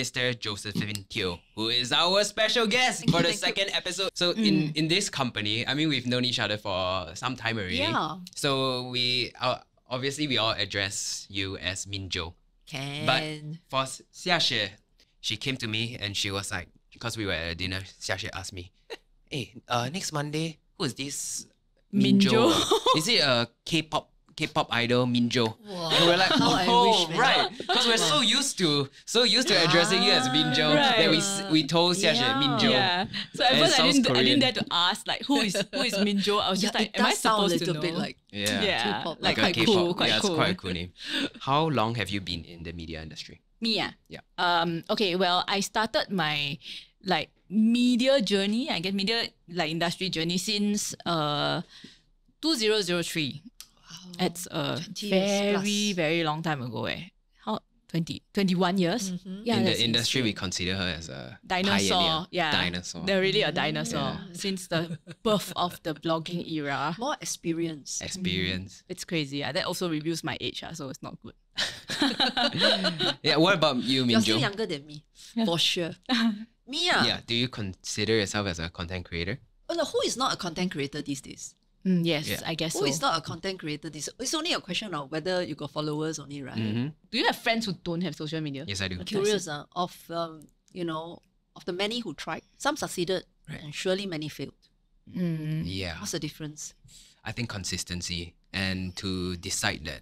Mr. Josephine Teo, who is our special guest for the second episode. So in this company, I mean, we've known each other for some time already. Yeah. So obviously we all address you as Minjo. Can. But for Xiaxue, she came to me and she was like, because we were at a dinner, Xiaxue asked me, hey, next Monday, who is this Minjo? Is it a K-pop idol, Minjo? Wow. And we're like, I wish, right. Because we're so used to addressing you as Minjo that we told Xiaxue Minjo. Yeah. So at first I didn't dare to ask like who is Minjo. I was just like, am I supposed to know? It does sound a little bit like K-pop, like quite a cool, K-pop. It's quite a cool name. How long have you been in the media industry? Me, Yeah. Okay, well, I started my like media journey, I guess media like industry journey since 2003. It's a 20 years plus. very long time ago. How 21 years? Yeah, In the that's industry, we insane. consider her as a Dinosaur. pioneer. Yeah, Dinosaur. They're really a dinosaur Yeah. since the birth of the blogging era. more experience. Experience. It's crazy. That also reveals my age, so it's not good. Yeah, what about you, You're still Minjo? younger than me, for sure. Me, Yeah, do you consider yourself as a content creator? Oh, no, who is not a content creator these days? Yes, Yeah. I guess Who so. is not a content creator these days? It's only a question of whether you got followers only, right? Mm-hmm. Do you have friends who don't have social media? Yes, I do. I'm curious of of the many who tried. Some succeeded, and surely many failed. Yeah, What's the difference? I think consistency and to decide that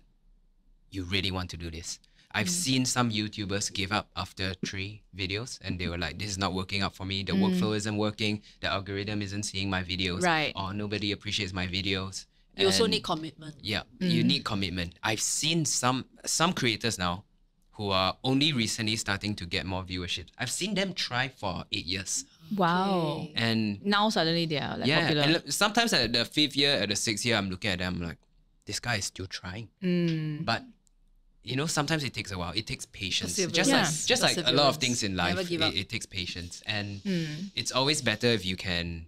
you really want to do this. I've seen some YouTubers give up after 3 videos and they were like, this is not working out for me. The workflow isn't working. The algorithm isn't seeing my videos. Right. Or nobody appreciates my videos. You also And need commitment. Yeah, you need commitment. I've seen some creators now who are only recently starting to get more viewership. I've seen them try for 8 years. Wow. Okay. And Now suddenly they are like yeah, popular. and sometimes at the 5th year, at the 6th year, I'm looking at them like, this guy is still trying. But you know, sometimes it takes a while. It takes patience. Perseverance. Just like a lot of Perseverance. things in Never life, give up. it takes patience. And it's always better if you can.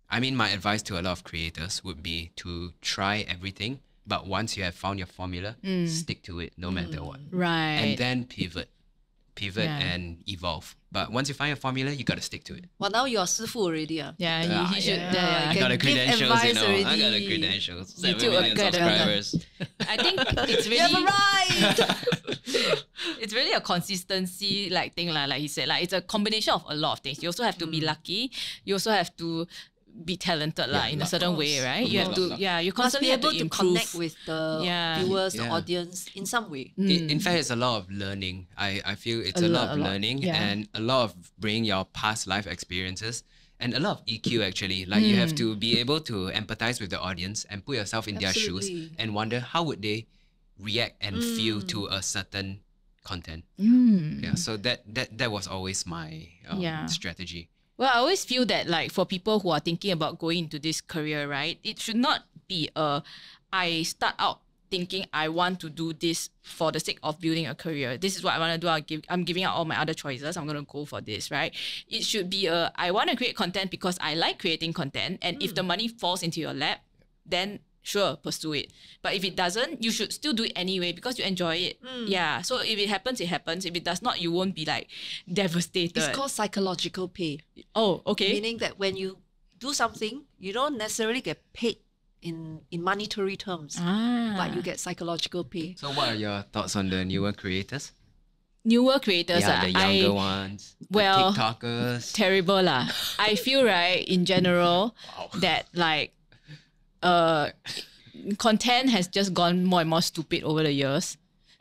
I mean, my advice to a lot of creators would be to try everything. But once you have found your formula, stick to it no matter what. Right. And then pivot Yeah. and evolve. But once you find your formula, you got to stick to it. Well, now you're Sifu already. yeah, he should. yeah. Yeah. I Can got the give credentials, you advice know. I got the already. credentials. 7 YouTube million academy. subscribers. I think it's You have really a right. it's really a consistency like thing like he said, like it's a combination of a lot of things. You also have to be lucky. You also have to be talented in a certain way, right? You have to you Must be constantly have able to to improve. connect with the Yeah. viewers, the Yeah. audience in some way. In fact, it's a lot of learning. I feel it's a lot of learning yeah. and a lot of bringing your past life experiences and a lot of EQ actually. Like you have to be able to empathize with the audience and put yourself in their shoes Absolutely. and wonder how would they react and feel to a certain content. Mm. Yeah, so that was always my Yeah. strategy. Well, I always feel that like for people who are thinking about going into this career, right, it should not be I start out thinking I want to do this for the sake of building a career. This is what I want to do. I'm giving out all my other choices. I'm going to go for this, right? It should be I want to create content because I like creating content. And if the money falls into your lap, then sure, pursue it. But if it doesn't, you should still do it anyway because you enjoy it. Yeah. So if it happens, it happens. If it does not, you won't be like devastated. It's called psychological pay, oh, okay. meaning that when you do something, you don't necessarily get paid in monetary terms, but you get psychological pay. So what are your thoughts on the newer creators? Newer creators, Yeah, the younger ones, the well, TikTokers. terrible lah. I feel right in general that like content has just gone more and more stupid over the years.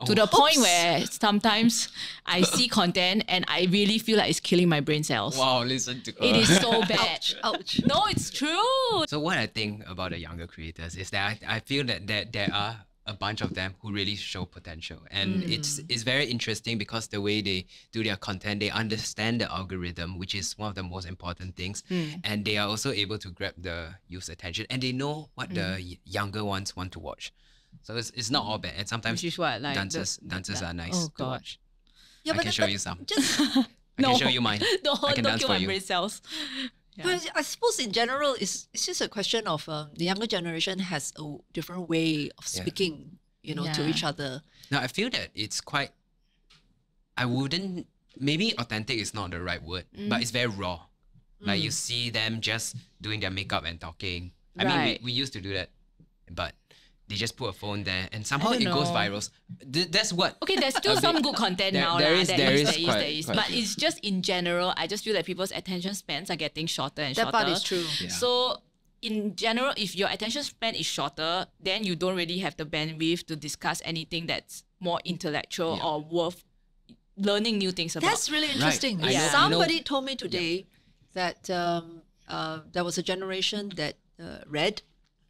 To the point where sometimes I see content and I really feel like it's killing my brain cells. Wow, listen to It is so bad. Ouch. No, it's true. So what I think about the younger creators is that I feel that there are a bunch of them who really show potential. And it's very interesting because the way they do their content, they understand the algorithm, which is one of the most important things. And they are also able to grab the youth's attention and they know what the younger ones want to watch. So it's not all bad. And sometimes Which is what, like dances are nice oh, to God. watch. Yeah, I but can show you some. Just, I can show you mine. Don't I can dance kill for my you. brain cells. Yeah. but I suppose in general, it's just a question of the younger generation has a different way of speaking, to Yeah. each other. Now, I feel that it's quite... I wouldn't maybe authentic is not the right word, but it's very raw. Like you see them just doing their makeup and talking. I mean, Right. we used to do that, but they just put a phone there and somehow don't it goes know. viral. That's what. Okay, there's still some good content now. there lah. is There is. quite But a few. it's just in general, I just feel that people's attention spans are getting shorter and shorter. That part is true. Yeah. So in general, if your attention span is shorter, then you don't really have the bandwidth to discuss anything that's more intellectual or worth learning new things about. That's really interesting. I know- Somebody told me today that there was a generation that read,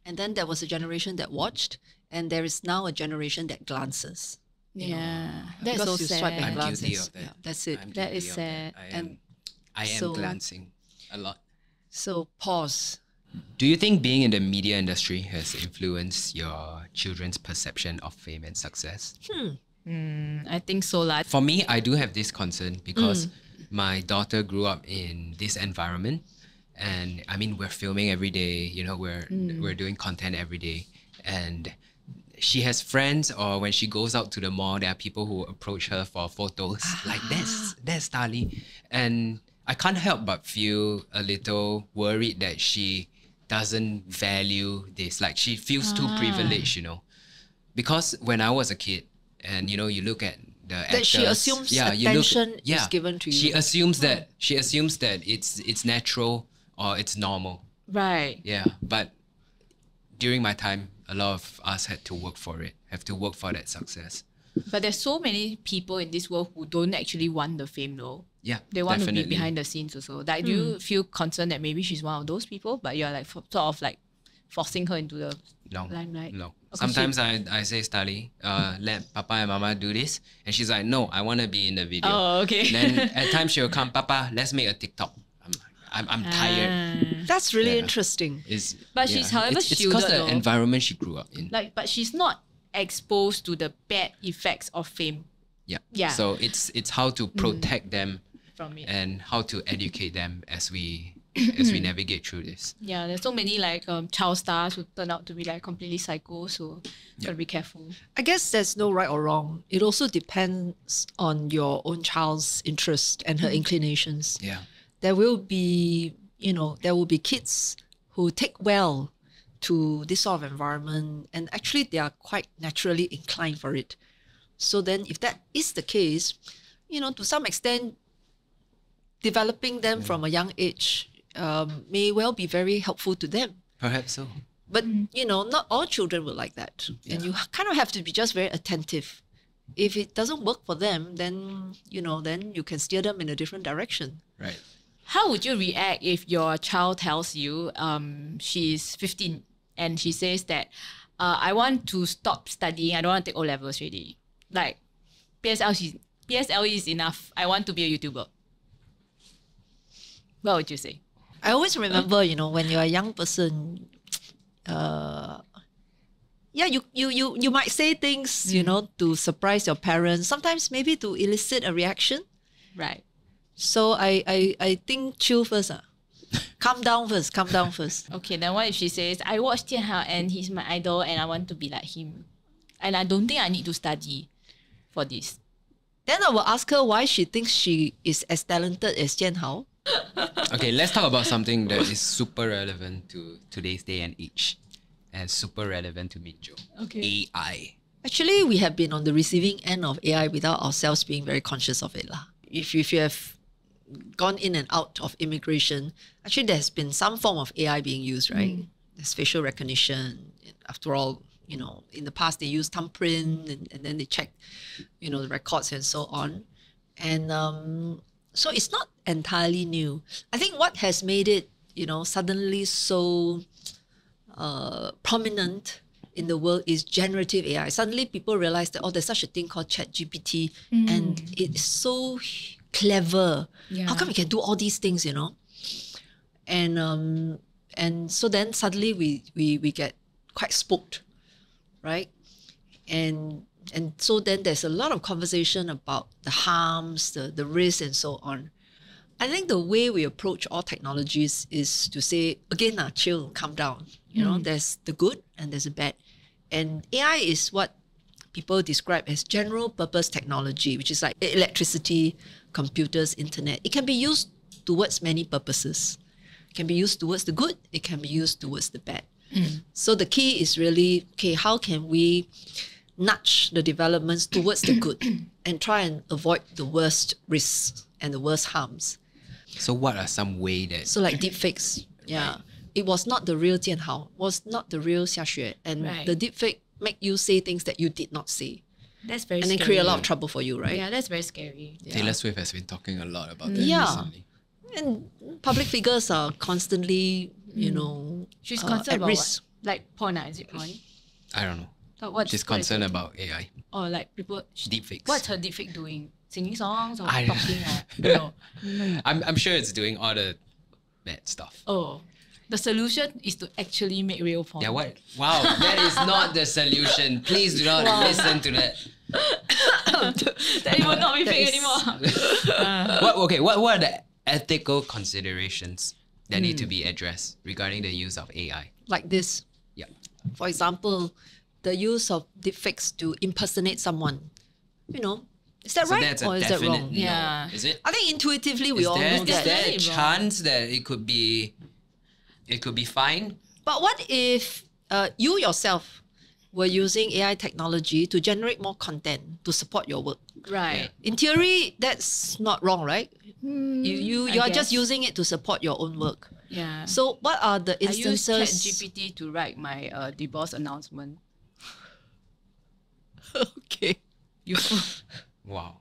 and then there was a generation that watched, and there is now a generation that glances. Yeah, that's Because so you swipe and sad. I'm glances. guilty of that. Yeah, that's it. I'm That guilty is of sad. I am so- glancing a lot. So pause. Do you think being in the media industry has influenced your children's perception of fame and success? I think so, lah. For me, I do have this concern because my daughter grew up in this environment, and I mean, we're filming every day. You know, we're doing content every day, and she has friends, or when she goes out to the mall, there are people who approach her for photos. Like that's Tali, and I can't help but feel a little worried that she doesn't value this. Like she feels too privileged, you know, because when I was a kid, and you know, you look at the actors, she assumes you attention is given to She you. assumes that it's natural or it's normal. Right. Yeah, but during my time, a lot of us had to work for it, have to work for that success. But there's so many people in this world who don't actually want the fame though. Yeah, They want definitely. to be behind the scenes also. Like, do you feel concerned that maybe she's one of those people, but you're like sort of like forcing her into the No, limelight? no. Okay, Sometimes I say, Stali, let Papa and Mama do this, and she's like, no, I want to be in the video. Oh, okay. Then at times she'll come, Papa, let's make a TikTok. I'm tired. That's really Yeah. interesting. But she's, however, it's because shielded the though. environment she grew up in. Like, but she's not exposed to the bad effects of fame Yeah. Yeah. So it's how to protect them from it. and how to educate them as we navigate through this. Yeah, there's so many like child stars who turn out to be like completely psycho, so gotta be careful. I guess there's no right or wrong. It also depends on your own child's interest and her inclinations. Yeah. There will be kids who take well to this sort of environment, and actually they are quite naturally inclined for it. So then if that is the case, to some extent, developing them from a young age may well be very helpful to them. Perhaps so. But, not all children will like that. And you kind of have to be just very attentive. If it doesn't work for them, then you can steer them in a different direction. Right. How would you react if your child tells you she's 15 and she says that I want to stop studying, I don't want to take O-levels already. Like, PSLE is enough. I want to be a YouTuber. What would you say? I always remember, when you're a young person, you might say things, to surprise your parents, sometimes maybe to elicit a reaction. Right. So I think chill first. Calm down first. Okay, then what if she says, I watched Jian Hao and he's my idol and I want to be like him. And I don't think I need to study for this. Then I will ask her why she thinks she is as talented as Jian Hao. Okay, let's talk about something that is super relevant to today's day and age and super relevant to Minjo. Okay. AI. Actually, we have been on the receiving end of AI without ourselves being very conscious of it. If you have gone in and out of immigration, actually there's been some form of AI being used, right? There's facial recognition. After all, in the past they used thumbprint and then they check, the records and so on. And so it's not entirely new. I think what has made it, suddenly so prominent in the world is generative AI. Suddenly people realize that, there's such a thing called ChatGPT and it's so clever. Yeah. How come we can do all these things, And so then suddenly we get quite spooked, right? And so then there's a lot of conversation about the harms, the risks and so on. I think the way we approach all technologies is to say, again, chill, calm down. There's the good and there's the bad. And AI is what people describe as general purpose technology, which is like electricity, computers, internet. It can be used towards many purposes. It can be used towards the good, it can be used towards the bad. So the key is really, okay, how can we nudge the developments towards the good and try and avoid the worst risks and the worst harms. So what are some way that... So like deepfakes, yeah. It was not the real Jianhao, was not the real Xiaxue. And the deepfake make you say things that you did not say. That's very and then scary. create a lot of trouble for you, right? Yeah, that's very scary. Yeah. Taylor Swift has been talking a lot about that Yeah. recently. And public figures are constantly, you know, She's at concerned about risk. what? Like porn, is it porn? I don't know. So what? She's what is concerned it? about AI. Or like people. Deepfakes. What's her deepfake doing? Singing songs or I- talking or no? I'm sure it's doing all the bad stuff. Oh, the solution is to actually make real porn. Yeah, what? Wow, that is not the solution. Please do not listen to that. That it will not be That fake is- anymore. What are the ethical considerations that need to be addressed regarding the use of AI? Like this. Yeah. For example, the use of deepfakes to impersonate someone. You know, is that So right that's a or is that definite wrong? no. Yeah. Is it? I think intuitively we Is all there, know is that. there a Definitely wrong. chance that it could be fine? But what if you yourself were using AI technology to generate more content to support your work? Right. In theory, that's not wrong, right? You I are just guess. using it to support your own work. Yeah. So what are the I use instances? ChatGPT to write my divorce announcement. Okay. Useful. Wow.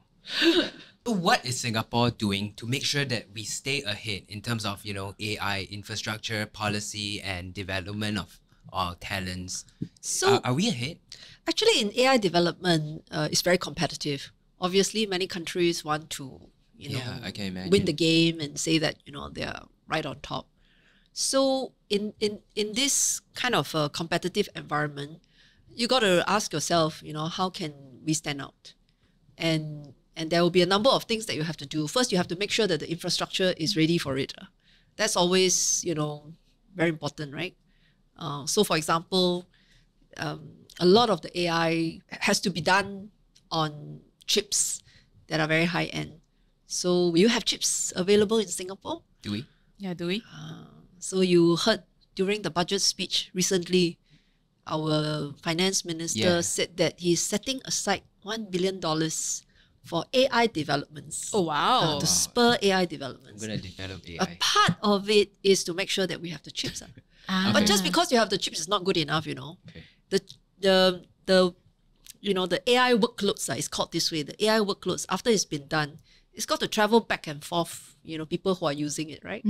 So what is Singapore doing to make sure that we stay ahead in terms of, AI infrastructure, policy, and development of our talents? So Are we ahead? actually, in AI development, it's very competitive. Obviously, many countries want to, Yeah, I can imagine. win the game and say that they're right on top. So in this kind of a competitive environment, you got to ask yourself, how can we stand out? And there will be a number of things that you have to do. First, you have to make sure that the infrastructure is ready for it. That's always, very important, right? So, for example, a lot of the AI has to be done on chips that are very high end. So, will you have chips available in Singapore? Do we? Yeah, do we? So, you heard during the budget speech recently, our finance minister Yeah. said that he's setting aside $1 billion for AI developments. Oh wow. To spur AI I'm developments. going to develop A AI. part of it is to make sure that we have the chips. But just because you have the chips is not good enough, Okay. The AI workloads, it's called this way, the AI workloads, after it's been done, it's got to travel back and forth, people who are using it, right?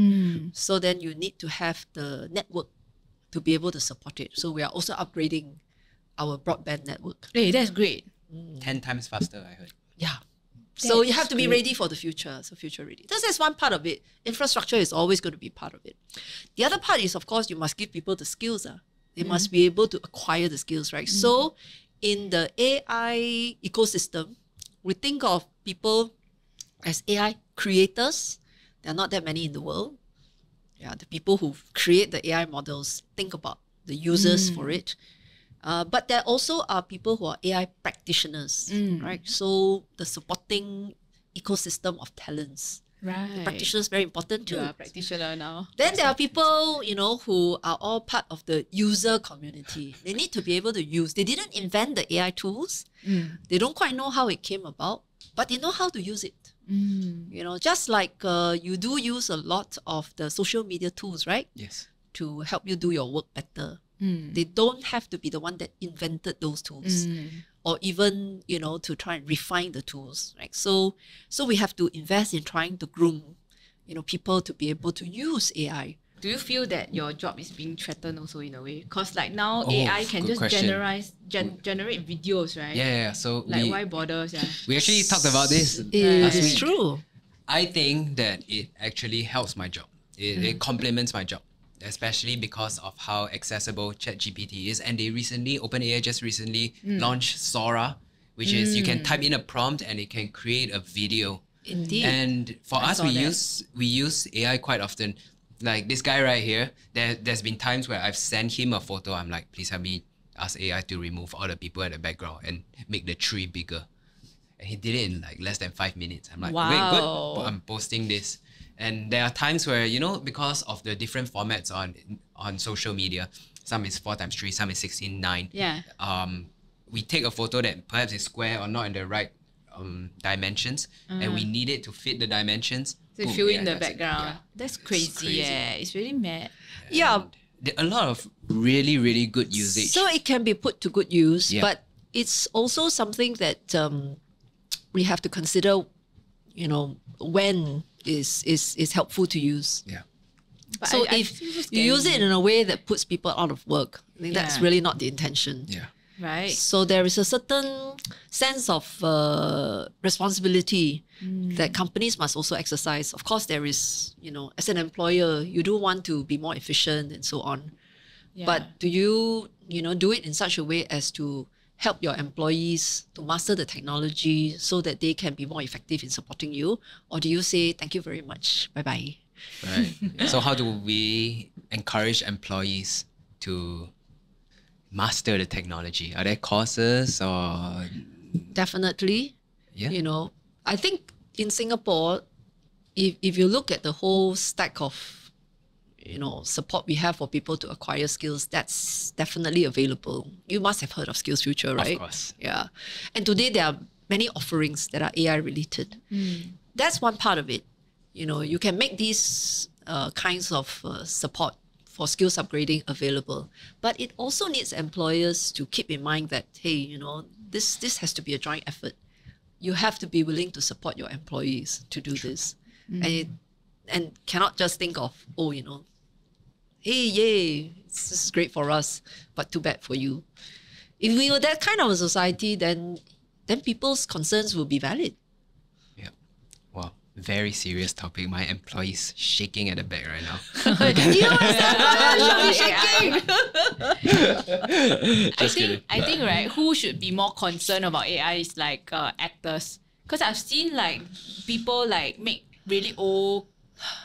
So then you need to have the network to be able to support it. So we are also upgrading our broadband network. Hey, that's great. 10 times faster, I heard. Yeah. So you That's have to be great. ready for the future. So future ready. That's one part of it. Infrastructure is always going to be part of it. The other part is, of course, you must give people the skills. They must be able to acquire the skills, right? So in the AI ecosystem, we think of people as AI creators. There are not that many in the world. Yeah, the people who create the AI models think about the users for it. But there also are people who are AI practitioners, right? So the supporting ecosystem of talents. Right. Practitioners very important too. You are a practitioner now. Then there are people, who are all part of the user community. They need to be able to use. They didn't invent the AI tools. They don't quite know how it came about, but they know how to use it. Just like you do use a lot of the social media tools, right? Yes. To help you do your work better. They don't have to be the one that invented those tools or even, to try and refine the tools, right? So we have to invest in trying to groom, people to be able to use AI. Do you feel that your job is being threatened also in a way? Because like now Oh, AI can good just question. generate videos, right? Yeah. So Like why bother? Yeah. we actually talked about this It last is week. true. I think that it actually helps my job. It complements my job, especially because of how accessible ChatGPT is. And they recently, OpenAI just recently launched Sora, which is you can type in a prompt and it can create a video. Indeed. And for us, saw we that. use AI quite often. Like this guy right here, there's been times where I've sent him a photo. I'm like, please help me ask AI to remove all the people at the background and make the tree bigger. And he did it in like less than 5 minutes. I'm like, okay, Wow. good. I'm posting this. And there are times where, you know, because of the different formats on social media, some is 4x3, some is 16:9. Yeah. We take a photo that perhaps is square or not in the right dimensions, and we need it to fit the dimensions. To Boom, fill AI in the does it. background. Yeah. That's crazy, yeah. It's really mad. Yeah. And there are a lot of really, really good usage. So it can be put to good use, Yeah. but it's also something that we have to consider, you know, when is helpful to use. yeah. But So I if feel so you use it scary. in a way that puts people out of work, I think that's Yeah. really not the intention. Yeah. Right. So there is a certain sense of responsibility that companies must also exercise. Of course, there is, you know, as an employer, you do want to be more efficient and so on. Yeah. But do you, you know, do it in such a way as to help your employees to master the technology so that they can be more effective in supporting you? Or do you say, thank you very much, bye-bye? Right. So how do we encourage employees to master the technology? Are there courses or Definitely. yeah? You know, I think in Singapore, if you look at the whole stack of, you know, support we have for people to acquire skills, that's definitely available. You must have heard of Skills Future, right? Of course. Yeah. And today there are many offerings that are AI related. That's one part of it. You know, you can make these kinds of support for skills upgrading available. But it also needs employers to keep in mind that, hey, you know, this has to be a joint effort. You have to be willing to support your employees to do this. And cannot just think of, oh, you know, hey, yay, this is great for us, but too bad for you. If we were that kind of a society, then people's concerns will be valid. Yeah. Wow. Very serious topic. My employees shaking at the back right now. You know what's that? I think right, who should be more concerned about AI is like actors, because I've seen like people like make really old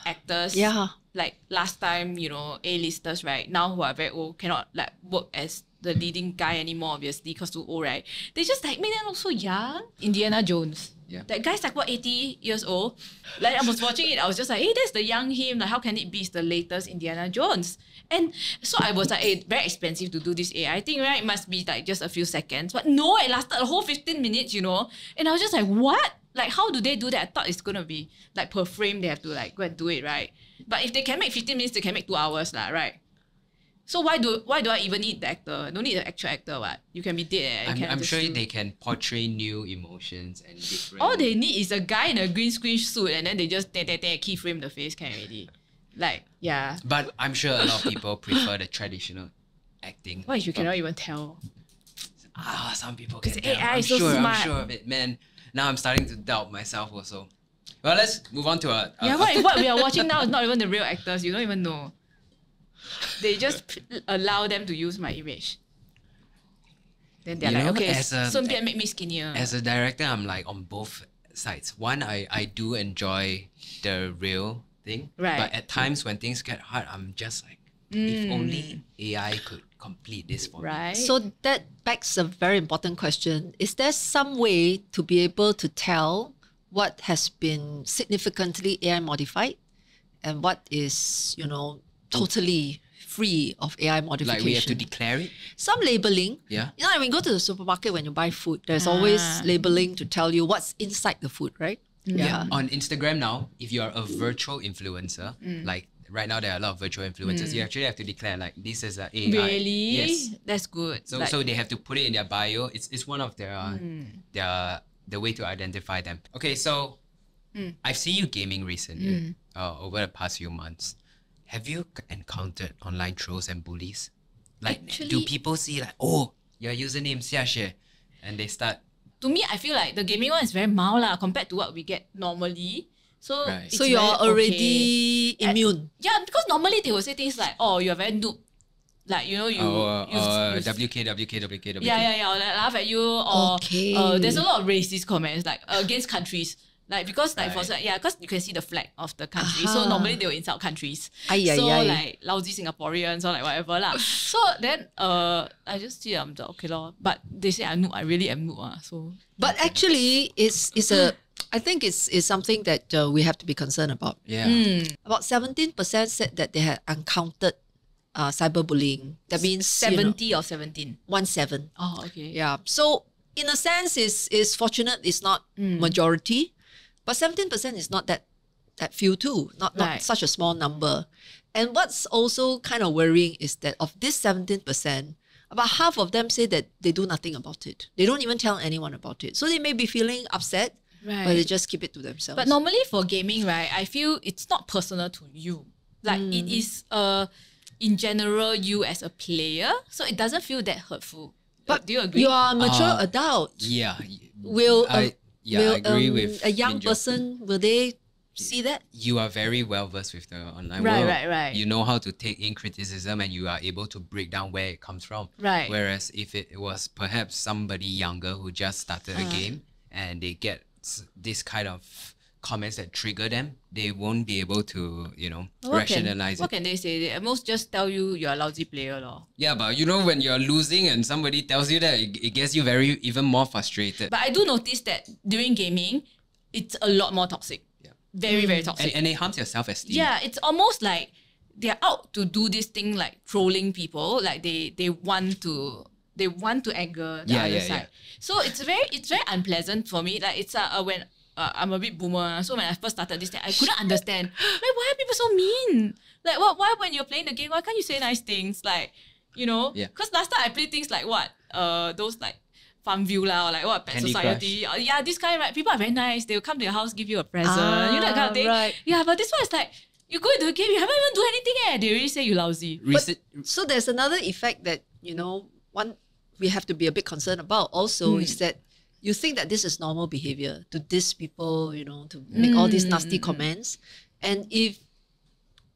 actors. Yeah. Like last time, you know, A-listers, right? Now who are very old cannot like work as the leading guy anymore, obviously, because too old, right? They just like make them look so young. Indiana Jones. Yeah. That guy's like what, 80 years old? Like I was watching it, I was just like, hey, that's the young him. Like how can it be? It's the latest Indiana Jones. And so I was like, hey, very expensive to do this AI thing, right? It must be like just a few seconds. But no, it lasted a whole 15 minutes, you know? And I was just like, what? Like how do they do that? I thought it's gonna be like per frame they have to like go and do it, right? But if they can make 15 minutes, they can make 2 hours, lah, right? So why do I even need the actor? I don't need the actual actor, what? You can be dead. I'm sure they can portray new emotions and different. All they need is a guy in a green screen suit and then they just keyframe the face, can already. Like, yeah. But I'm sure a lot of people prefer the traditional acting. What if you cannot even tell? Some people can Because tell. AI is so I'm smart. sure of it, man. Now I'm starting to doubt myself also. Well, let's move on to a Yeah, what we are watching now is not even the real actors. You don't even know. They just allow them to use my image. Then they're You like, know, okay, as a- 顺便 make me skinnier. As a director, I'm like on both sides. One, I do enjoy the real thing. Right. But at times when things get hard, I'm just like, if only AI could complete this for me. Right? So that begs a very important question. Is there some way to be able to tell what has been significantly AI modified and what is, you know, totally free of AI modification? Like we have to declare it. Some labeling. Yeah. You know, when you go to the supermarket, when you buy food, there's always labeling to tell you what's inside the food, right? Yeah. On Instagram now, if you're a virtual influencer, like right now there are a lot of virtual influencers, you actually have to declare like this is a AI. Really? Yes. That's good. So Like, so they have to put it in their bio. It's one of their the way to identify them. Okay, so I've seen you gaming recently, over the past few months. Have you encountered online trolls and bullies? Like, do Actually- people see like, oh, your username Xiaxue, and they start to me, I feel like the gaming one is very mild lah, compared to what we get normally. So, Right. it's So you're very already okay. immune. Yeah, because normally they will say things like, oh, you're very noob. Like, you know, you... WK. Yeah, or like laugh at you, or Okay. there's a lot of racist comments, like against countries. Like because like for because you can see the flag of the country. So normally they will insult countries. So like lousy Singaporeans or like whatever lah. So then I just see okay lor. But they say I'm noob. I really am noob. So but actually it's I think it's something that we have to be concerned about. Yeah. About 17% said that they had encountered cyberbullying. That means 70 or 17? 17. Oh, okay. Yeah. So in a sense, is fortunate. It's not majority, but 17% is not that few too. Not such a small number. And what's also kind of worrying is that of this 17%, about half of them say that they do nothing about it. They don't even tell anyone about it. So they may be feeling upset, but they just keep it to themselves. But normally for gaming, right, I feel it's not personal to you. Like it is in general you as a player, so it doesn't feel that hurtful. But do you agree? You are a mature adult. Yeah. I agree with a young Minjo. person. Will they see that? You are very well versed with the online world. Right. You know how to take in criticism and you are able to break down where it comes from. Right. Whereas if it was perhaps somebody younger who just started a game and they get this kind of comments that trigger them, they won't be able to, rationalize What it. can they say? They at most just tell you you're a lousy player. Lor. Yeah, but when you're losing and somebody tells you that, it gets you even more frustrated. But I do notice that during gaming, it's a lot more toxic. Yeah. Very, very toxic. And it harms your self-esteem. Yeah, it's almost like they're out to do this thing like trolling people. Like they want to anger the other side. So it's very unpleasant for me. Like it's when I'm a bit boomer, so when I first started this thing, I couldn't understand. Like, why are people so mean? Like, why when you're playing the game, why can't you say nice things? Like, because last time I played things like those like Farmville or like what Pet Candy Society. This kind, right? People are very nice. They will come to your house, give you a present, that kind of thing. Right. Yeah, but this one is like, you go into the game, you haven't even do anything They already say you lousy. So there's another effect that, one we have to be a bit concerned about also is that you think that this is normal behavior to diss people, to make all these nasty comments. And if,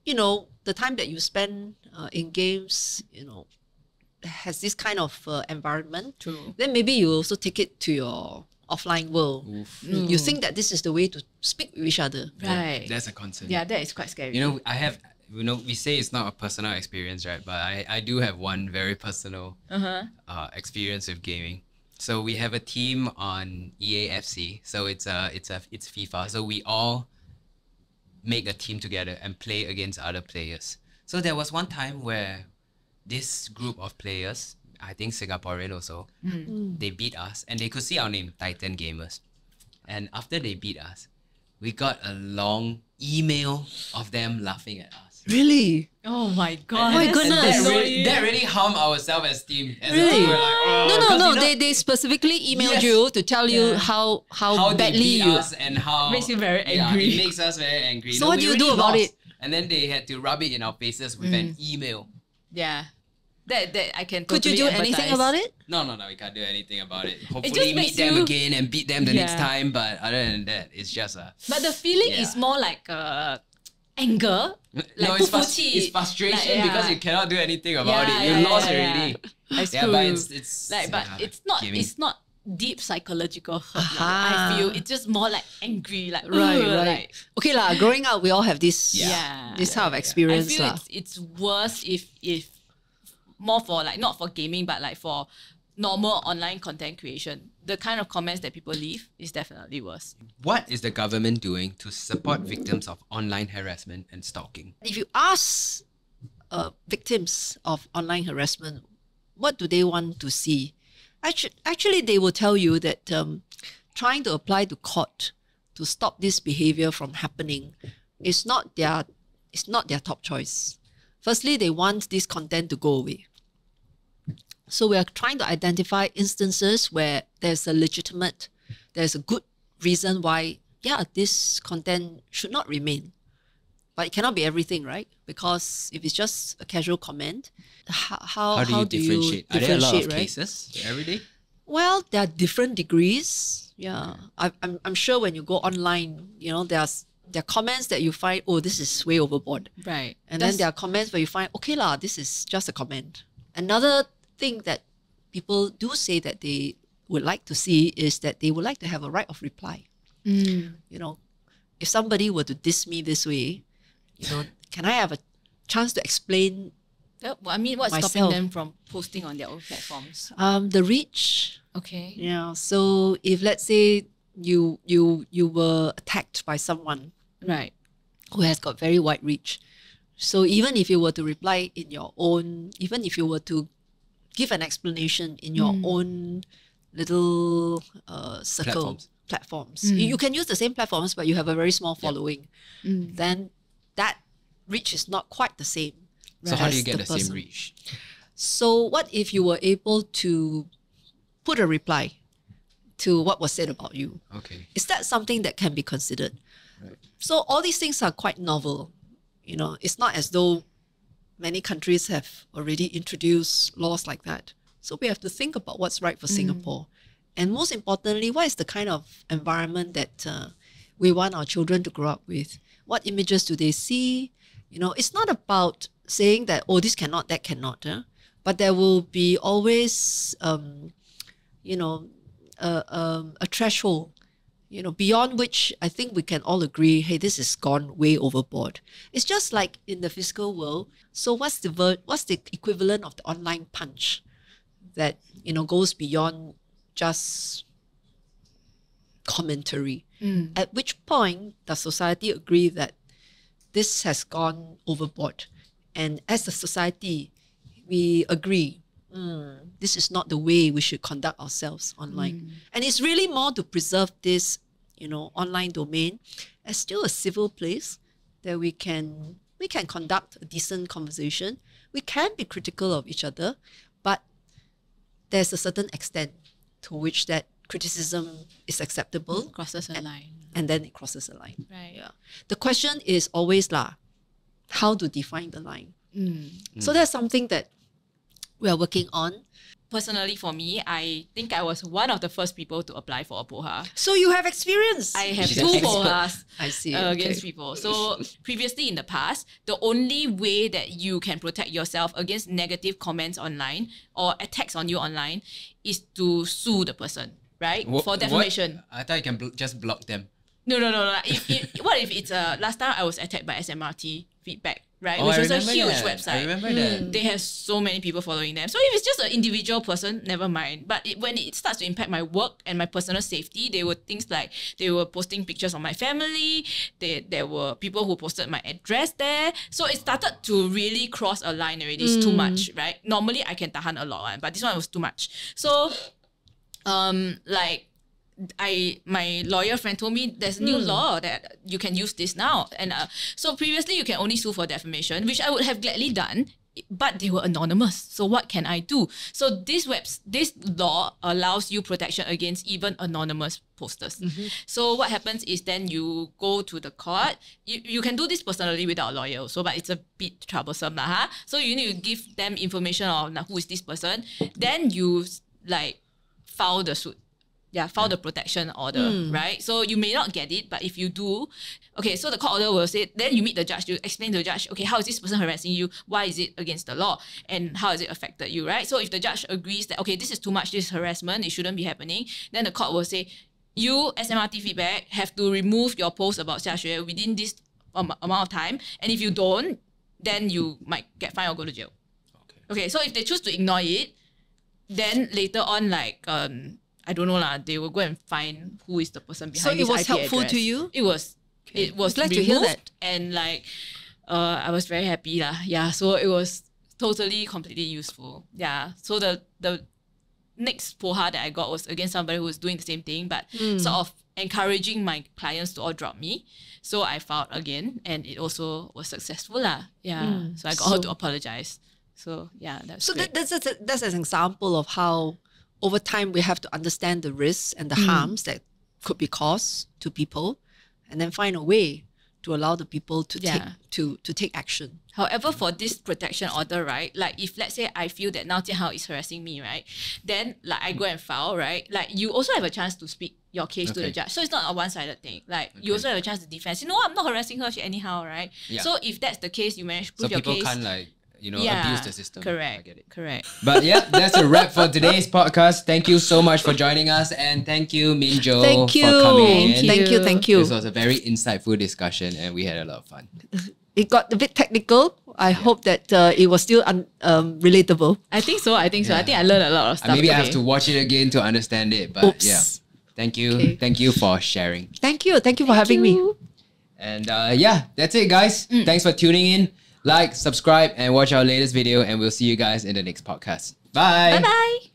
the time that you spend in games, has this kind of environment, then maybe you also take it to your offline world. You think that this is the way to speak with each other. Right. That's a concern. Yeah, that is quite scary. We say it's not a personal experience, right? But I do have one very personal experience with gaming. So we have a team on EAFC. So it's FIFA. So we all make a team together and play against other players. So there was one time where this group of players, I think Singaporean also, they beat us and they could see our name, Titan Gamers. And after they beat us, we got a long email of them laughing at us. Really? Oh my god! My goodness! That really harmed our self-esteem. Really? We're like, No. They specifically emailed you to tell you how they badly beat you. us and how Makes you very angry. Yeah, it makes us very angry. So what do you we do really about lost. it? And then they had to rub it in our faces with an email. Yeah, that I can. Could you totally do anything empathize. about it? No, we can't do anything about it. just Hopefully makes meet them you- again and beat them the next time. But other than that, it's just a... But the feeling is more like anger. Like it's frustration because you cannot do anything about it. You lost already. That's Yeah, true. but it's like, but it's not. gaming. It's not deep psychological hurt. I feel it's just more like angry. Like Right. Like, Okay lah. Growing up, we all have this this kind of I experience feel lah. it's worse if more for like not for gaming but like for normal online content creation. The kind of comments that people leave is definitely worse. What is the government doing to support victims of online harassment and stalking? If you ask victims of online harassment, what do they want to see? Actually, they will tell you that trying to apply to court to stop this behavior from happening is not their top choice. Firstly, they want this content to go away. So we are trying to identify instances where there's a good reason why, this content should not remain. But it cannot be everything, right? Because if it's just a casual comment, how do you differentiate? Are there a lot of right? cases every day? Well, there are different degrees. Yeah, I'm sure when you go online, there are comments that you find, oh, this is way overboard. Right. And then there are comments where you find, okay lah, this is just a comment. Another thing that people do say that they would like to see is that they would like to have a right of reply. you know, if somebody were to diss me this way, you know, can I have a chance to explain Well, I mean, what's stopping myself? them from posting on their own platforms? The reach. Okay. Yeah. So if let's say you were attacked by someone Right. who has got very wide reach, so even if you were to reply in your own, even if you were to give an explanation in your own little circle platforms, you can use the same platforms, but you have a very small following. Then that reach is not quite the same. So how do as you get the same person. reach? So what if you were able to put a reply to what was said about you? Okay. Is that something that can be considered? Right. So all these things are quite novel. You know, it's not as though many countries have already introduced laws like that. So we have to think about what's right for Singapore. And most importantly, what is the kind of environment that we want our children to grow up with? What images do they see? You know, it's not about saying that, oh, this cannot, that cannot. But there will be always, you know, a threshold, you know, beyond which I think we can all agree, hey, this has gone way overboard. It's just like in the physical world. So what's the equivalent of the online punch that, you know, goes beyond just commentary? At which point does society agree that this has gone overboard? And as a society, we agree, this is not the way we should conduct ourselves online. And it's really more to preserve this, you know, online domain as still a civil place that we can conduct a decent conversation. We can be critical of each other, but there's a certain extent to which that criticism is acceptable. Crosses a line. And then it crosses a line. Right. Yeah. The question is always how to define the line. So that's something that we are working on. Personally, for me, I think I was one of the first people to apply for a POHA. So you have experience. I have She's two an expert. POHAs I see. against Okay. people. So previously in the past, the only way that you can protect yourself against negative comments online or attacks on you online is to sue the person, right? For defamation. What? I thought you can just block them. No. What if it's last time I was attacked by SMRT feedback, right? Oh, Which I was a remember huge that. website. I remember that. They have so many people following them. So if it's just an individual person, never mind. But when it starts to impact my work and my personal safety, there were things like they were posting pictures of my family. There were people who posted my address there. So it started to really cross a line already. It's too much, right? Normally I can tahan a lot, but this one was too much. So, my lawyer friend told me there's a new law that you can use this now. And so previously you can only sue for defamation, which I would have gladly done, but they were anonymous. So what can I do? So this law allows you protection against even anonymous posters. So what happens is then you go to the court. You can do this personally without a lawyer also, but it's a bit troublesome. So you need to give them information on who is this person. Then you file the suit. Yeah, file the protection order, right? So you may not get it, but if you do, okay, so the court order will say, then you meet the judge, you explain to the judge, okay, how is this person harassing you? Why is it against the law? And how has it affected you, right? So if the judge agrees that, okay, this is too much, this is harassment, it shouldn't be happening, then the court will say, you, SMRT feedback, have to remove your post about Xia Xue within this amount of time. And if you don't, then you might get fined or go to jail. Okay, so if they choose to ignore it, then later on, I don't know they will go and find who is the person behind So it this was IP helpful address. to you? It was. Okay. It was Glad removed, to hear that. and I was very happy Yeah, so it was totally completely useful. Yeah. So the next POHA that I got was against somebody who was doing the same thing, but sort of encouraging my clients to all drop me. So I filed again, and it also was successful Yeah. So I got her to apologize. So yeah, that's So great. that's an example of how over time we have to understand the risks and the harms that could be caused to people, and then find a way to allow the people to take action. However, for this protection order, right, if let's say I feel that now Jian Hao is harassing me, right, then I go and file, right, you also have a chance to speak your case to the judge. So it's not a one-sided thing. You also have a chance to defend. I'm not harassing her anyhow, right? Yeah. So if that's the case, you manage to So prove your people case. can't abuse the system. Correct. I get it. Correct. But yeah, that's a wrap for today's podcast. Thank you so much for joining us, and thank you, Minjo, Thank you. for coming in. Thank you. This was a very insightful discussion, and we had a lot of fun. It got a bit technical. I hope that it was still relatable. I think so. I think I learned a lot of stuff. Maybe today. I have to watch it again to understand it. But Oops. yeah, thank you. Okay. Thank you for sharing. Thank you for having me. And yeah, that's it, guys. Thanks for tuning in. Like, subscribe, and watch our latest video. And we'll see you guys in the next podcast. Bye. Bye bye.